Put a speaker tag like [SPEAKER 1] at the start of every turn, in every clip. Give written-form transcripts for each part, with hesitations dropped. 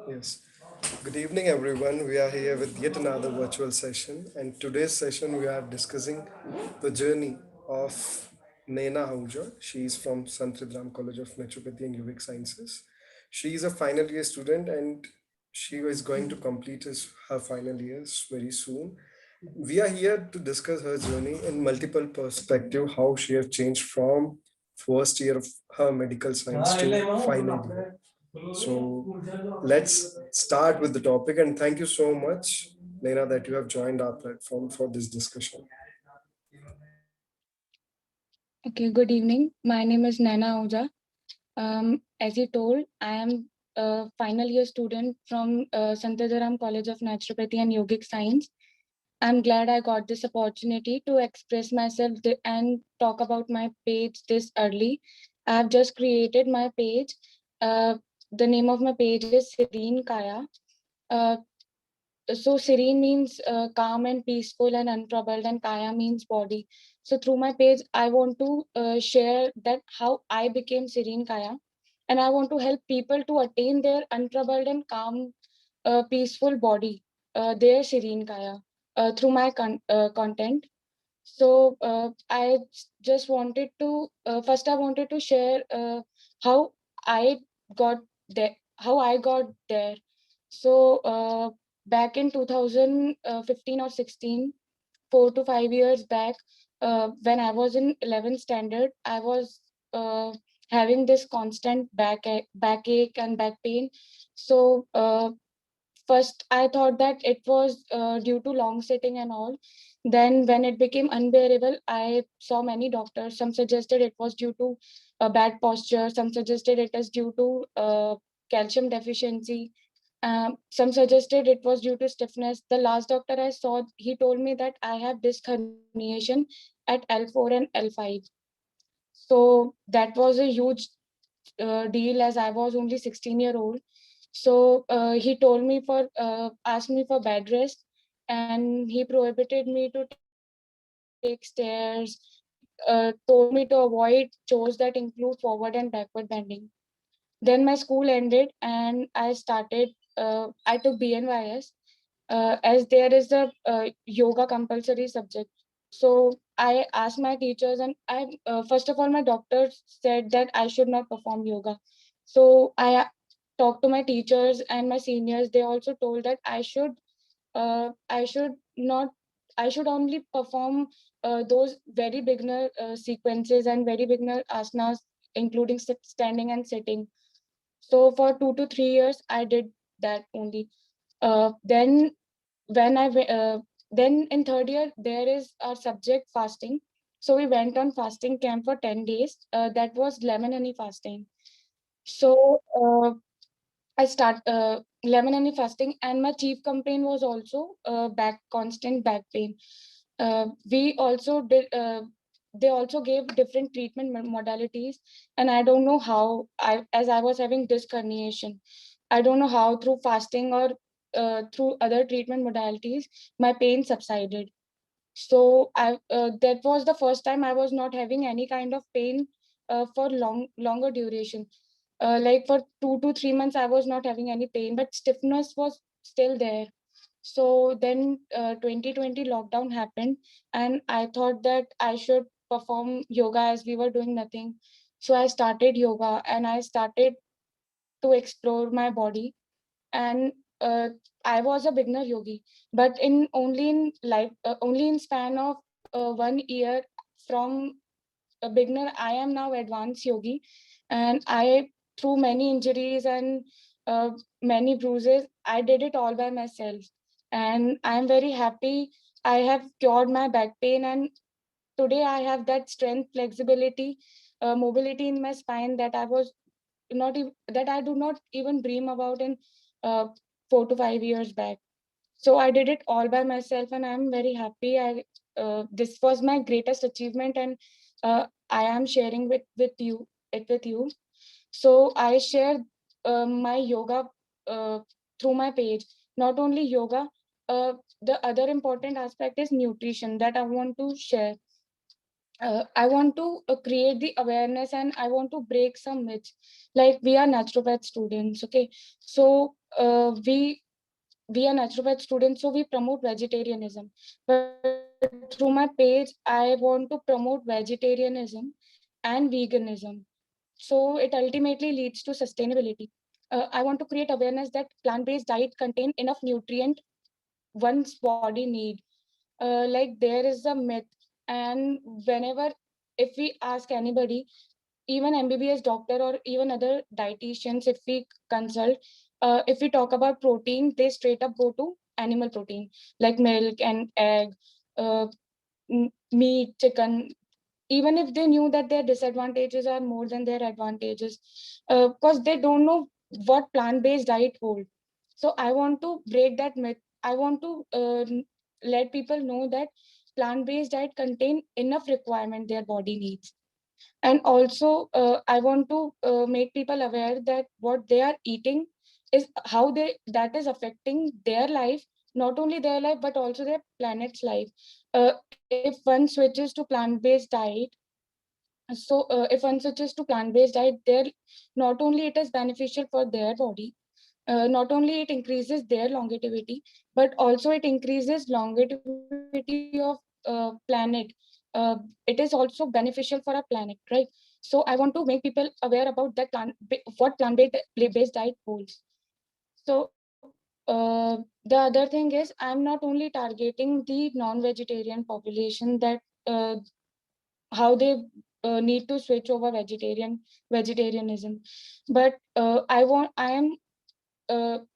[SPEAKER 1] Yes. Good evening, everyone. We are here with yet another virtual session, and today's session we are discussing the journey of Naina Ahuja. She is from Sant Ram College of Naturopathy and Yogic Sciences. She is a final year student, and she is going to complete her final years very soon. We are here to discuss her journey in multiple perspective, how she has changed from first year of her medical science to final year. So let's start with the topic, and thank you so much, Naina, that you have joined our platform for this discussion.
[SPEAKER 2] Okay, good evening. My name is Naina Ahuja. As you told, I am a final year student from Santajaram College of Naturopathy and Yogic Science. I'm glad I got this opportunity to express myself and talk about my page this early. I've just created my page. Uh, the name of my page is Serene Kaya. Uh, so serene means calm and peaceful and untroubled, and kaya means body. So through my page I want to share that how I became serene kaya, and I want to help people to attain their untroubled and calm, peaceful body, their serene kaya, through my content. So just wanted to first I wanted to share how I got how I got there. So back in 2015 or 16, 4 to 5 years back, when I was in 11th standard, I was having this constant backache and back pain. So first I thought that it was due to long sitting and all. Then when it became unbearable, I saw many doctors. Some suggested it was due to bad posture, some suggested it is due to calcium deficiency, some suggested it was due to stiffness. The last doctor I saw, he told me that I have disc herniation at L4 and L5. So that was a huge deal, as I was only 16-year-old. So he told me asked me for bed rest, and he prohibited me to take stairs. He told me to avoid chores that include forward and backward bending. Then my school ended, and I took BNYS, as there is a yoga compulsory subject. So I asked my teachers, and I first of all, my doctor said that I should not perform yoga. So I talked to my teachers and my seniors. They also told that I should not, I should only perform those very beginner sequences and very beginner asanas, including standing and sitting. So for 2 to 3 years, I did that only. Then when then in third year there is our subject fasting. So we went on fasting camp for 10 days. That was lemon honey fasting. So I start lemon honey fasting, and my chief complaint was also constant back pain. We also did. They also gave different treatment modalities, and I don't know how. As I was having disc herniation, I don't know how through fasting or through other treatment modalities my pain subsided. So that was the first time I was not having any kind of pain for longer duration. Like for 2 to 3 months, I was not having any pain, but stiffness was still there. So then 2020 lockdown happened, and I thought that I should perform yoga as we were doing nothing. So I started yoga, and I started to explore my body. And I was a beginner yogi, but in only in span of 1 year from a beginner, I am now advanced yogi, and I, through many injuries and many bruises, I did it all by myself, and I am very happy. I have cured my back pain, and today I have that strength, flexibility, mobility in my spine that I was not even that I do not even dream about in uh, 4 to 5 years back. So I did it all by myself, and I'm very happy. I This was my greatest achievement, and I am sharing with you. So I share my yoga uh, through my page. Not only yoga, the other important aspect is nutrition that I want to share. I want to create the awareness, and I want to break some myths. Like, we are naturopath students, okay? So we are naturopath students, so we promote vegetarianism. But through my page, I want to promote vegetarianism and veganism. So it ultimately leads to sustainability. I want to create awareness that plant-based diet contain enough nutrient one's body need. Like there is a myth, and whenever if we ask anybody, even MBBS doctor or even other dietitians, if we consult, if we talk about protein, they straight up go to animal protein like milk and egg, uh, meat, chicken, even if they knew that their disadvantages are more than their advantages, because they don't know what plant-based diet hold. So I want to break that myth. I want to let people know that plant-based diet contain enough requirement their body needs. And also I want to make people aware that what they are eating is how they that is affecting their life, not only their life but also their planet's life. If one switches to plant-based diet, if one switches to plant-based diet, there not only it is beneficial for their body, not only it increases their longevity, but also it increases longevity of planet. uh, it is also beneficial for our planet, right? So I want to make people aware about that what plant based diet holds. So the other thing is, I'm not only targeting the non-vegetarian population, that uh, how they need to switch over vegetarianism, but I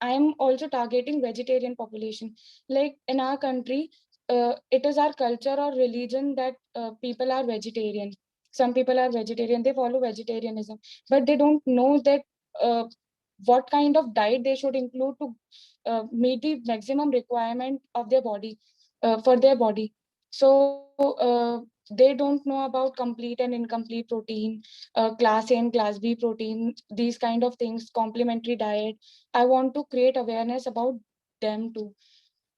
[SPEAKER 2] am also targeting vegetarian population. Like in our country, it is our culture or religion that people are vegetarian. Some people are vegetarian, they follow vegetarianism, but they don't know that uh, what kind of diet they should include to meet the maximum requirement of their body, for their body. So they don't know about complete and incomplete protein, class A and class B protein, these kind of things, complementary diet. I want to create awareness about them too.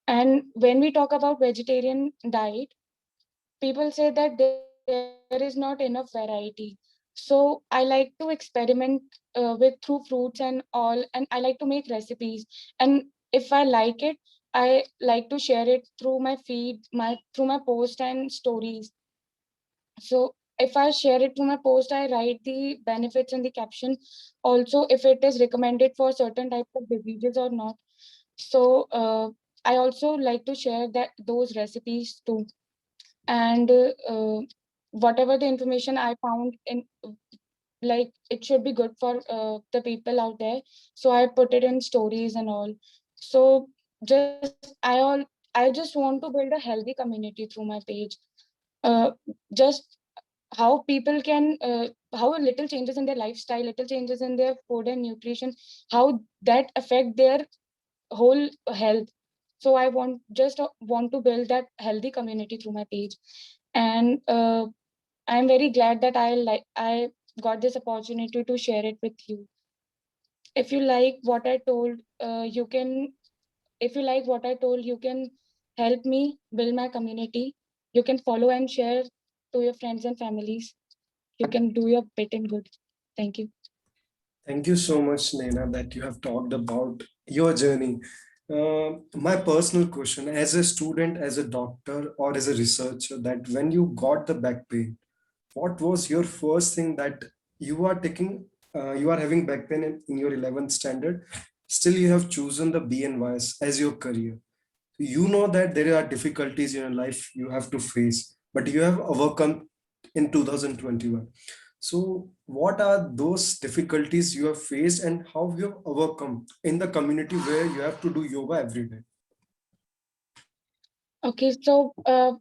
[SPEAKER 2] And when we talk about vegetarian diet, people say that there is not enough variety. So I like to experiment with through fruits and all, and I like to make recipes. And if I like it, I like to share it through my feed, my through my post and stories. So if I share it through my post, I write the benefits in the caption. Also, if it is recommended for certain types of diseases or not. So I also like to share that those recipes too. And whatever the information I found in, like it should be good for the people out there. So I put it in stories and all. So I just want to build a healthy community through my page. Uh, just how people can how little changes in their lifestyle, little changes in their food and nutrition, how that affect their whole health. So I want to build that healthy community through my page. And I'm very glad that I got this opportunity to share it with you. If you like what I told, you can if you like what I told, you can help me build my community. You can follow and share to your friends and families. You can do your bit in good. Thank you.
[SPEAKER 1] Thank you so much, Naina, that you have talked about your journey. My personal question, as a student, as a doctor, or as a researcher, that when you got the back pain, what was your first thing that you are taking? You are having back pain in your 11th standard. Still, you have chosen the BNYS as your career. You know that there are difficulties in your life you have to face, but you have overcome in 2021. So what are those difficulties you have faced and how you have overcome in the community where you have to do yoga every day?
[SPEAKER 2] Okay, so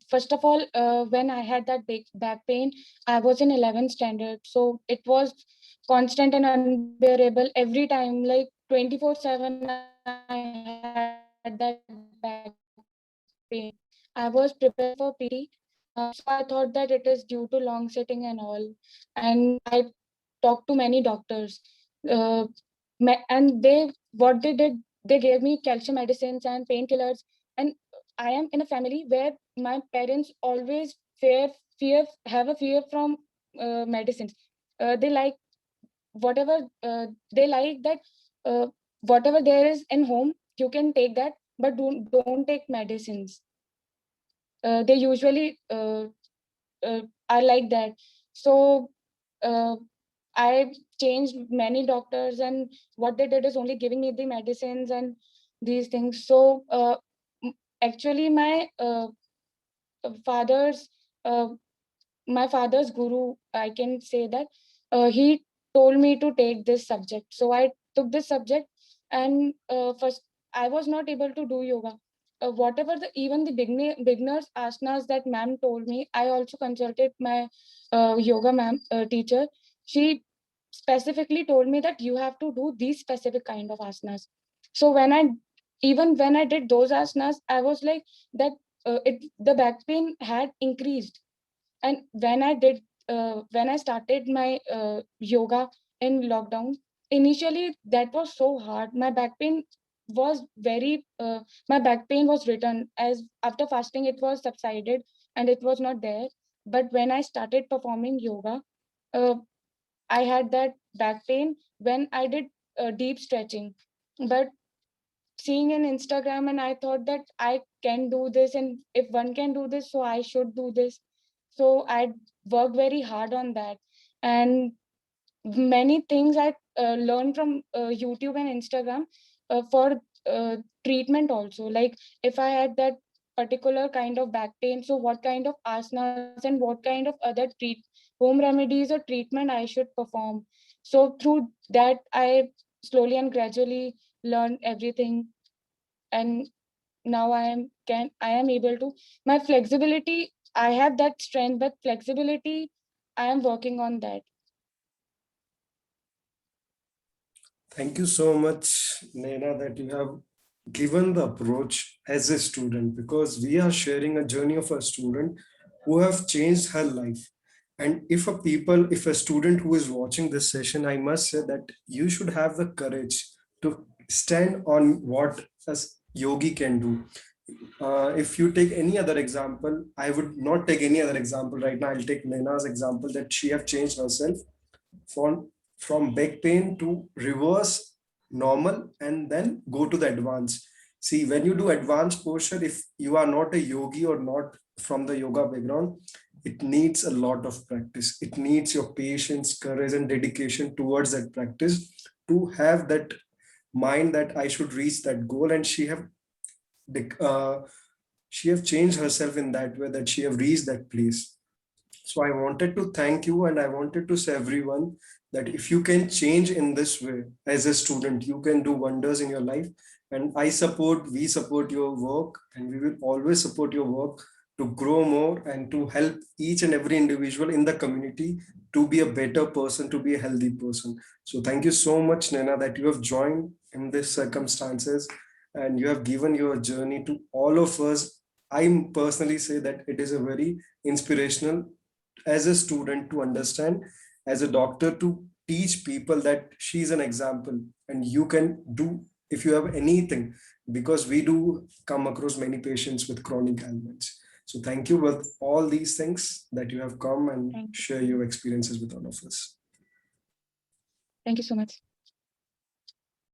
[SPEAKER 2] first of all, when I had that big back pain, I was in 11th standard. So it was constant and unbearable every time, like 24/7. I had that back pain. I was preparing for PT. So I thought that it is due to long sitting and all. And I talked to many doctors. Uh, and what they did, they gave me calcium medicines and painkillers. And I am in a family where my parents always have a fear from medicines. They like whatever they like that. whatever there is in home, you can take that, but don't take medicines. They usually are like that. So I changed many doctors, and what they did is only giving me the medicines and these things. So actually, father's uh, my father's guru, I can say that, he told me to take this subject. So I took this subject, and first I was not able to do yoga. Whatever the even the beginners asanas that ma'am told me, I also consulted my yoga ma'am teacher. She specifically told me that you have to do these specific kind of asanas. So when I did those asanas, I was like that, the back pain had increased. And when I started my yoga in lockdown, initially that was so hard. Was very my back pain was returned, as after fasting it was subsided and it was not there. But when I started performing yoga, uh, I had that back pain when I did deep stretching. But seeing in Instagram, and I thought that I can do this, and if one can do this, so I should do this. So I worked very hard on that, and many things I learned from YouTube and Instagram for uh, treatment also. Like if I had that particular kind of back pain, so what kind of asanas and what kind of other home remedies or treatment I should perform. So through that, I slowly and gradually learned everything, and now I am able to, my flexibility, I have that strength, but flexibility, I am working on that.
[SPEAKER 1] Thank you so much, Naina, that you have given the approach as a student, because we are sharing a journey of a student who have changed her life. And if a student who is watching this session, I must say that you should have the courage to stand on what a yogi can do. If you take any other example, I would not take any other example right now. I'll take Naina's example that she have changed herself from back pain to reverse normal and then go to the advanced. See, when you do advanced posture, if you are not a yogi or not from the yoga background, it needs a lot of practice. It needs your patience, courage, and dedication towards that practice to have that mind that I should reach that goal. And uh, she have changed herself in that way that she have reached that place. So I wanted to thank you, and I wanted to say everyone that if you can change in this way as a student, you can do wonders in your life. And we support your work, and we will always support your work to grow more and to help each and every individual in the community to be a better person, to be a healthy person. So thank you so much, Nana, that you have joined in these circumstances and you have given your journey to all of us. I personally say that it is a very inspirational as a student to understand, as a doctor to teach people that she's an example and you can do if you have anything, because we do come across many patients with chronic ailments. So thank you with all these things that you have come and
[SPEAKER 2] Thank you.
[SPEAKER 1] share your experiences with all of us.
[SPEAKER 2] Thank you so much.